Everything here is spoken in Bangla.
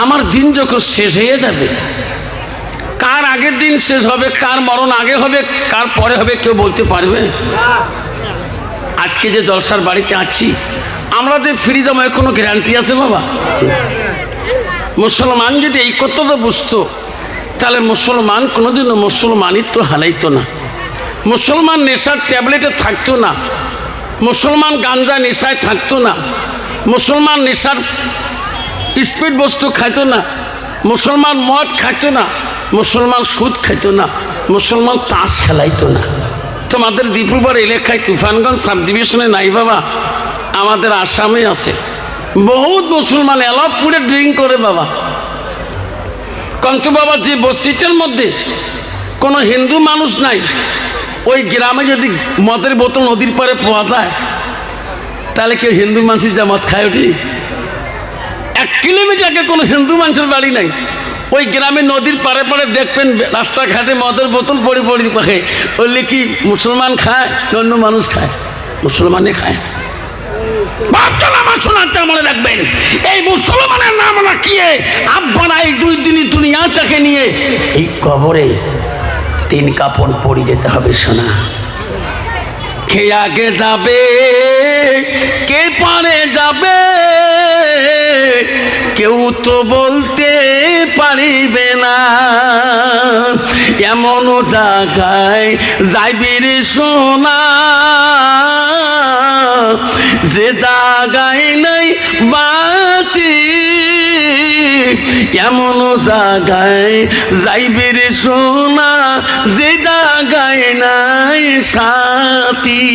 আমার দিন যখন শেষ হয়ে যাবে, কার আগের দিন শেষ হবে, কার মরণ আগে হবে, কার পরে হবে, কেউ বলতে পারবে? আজকে যে জলসার বাড়িতে আছি আমরা যে ফিরে যাবো, কোনো গ্যারান্টি আছে বাবা? মুসলমান যদি এই কথাটা বুঝতো, তাহলে মুসলমান কোনোদিনও মুসলমানিত্ব হারাইতো না, মুসলমান নেশার ট্যাবলেটে থাকতো না, মুসলমান গাঞ্জা নেশায় থাকতো না, মুসলমান নেশার স্পিড বস্তু খাইতো না, মুসলমান মদ খাইতো না, মুসলমান সুদ খাইতো না, মুসলমান তাস খেলাইতো না। তোমাদের দীপুরপাড় এলাকায় তুফানগঞ্জ সাব ডিভিশনে নাই বাবা, আমাদের আসামে আছে বহুত মুসলমান এলাপুরে ড্রিঙ্ক করে বাবা। কিন্তু বাবা যে বস্তিটার মধ্যে কোনো হিন্দু মানুষ নাই, ওই গ্রামে যদি মদের বোতল নদীর পাড়ে পাওয়া যায়, তাহলে কেউ হিন্দু মানুষের যা মদ খায় ওটি 1 কিলোমিটারকে কোনো হিন্দু মানুষের বাড়ি নাই। ওই গ্রামে নদীর পাড়ে পাড়ে দেখবেন রাস্তাঘাটে মদের বোতল পড়ে পড়ে পাখে, বললে কি মুসলমান খায় অন্য মানুষ খায়? মুসলমানে খায়। শোনাতে মনে রাখবেন, এই মুসলমানের নাম রাখিয়ে আপনারা এই 2 দিনই দুনিয়াটাকে নিয়ে এই কবরে 3 কাপড় পরে যেতে হবে। শোনা, কে আগে যাবে, কে পরে যাবে, কেউ তো বলতে পারিবে না। এমন জায়গায় যাইবি রে সোনা, যে জায়গায় নাই বাতি, এমন জায়গায় যাইবি রে সোনা, যে জায়গায় নাই সাথী।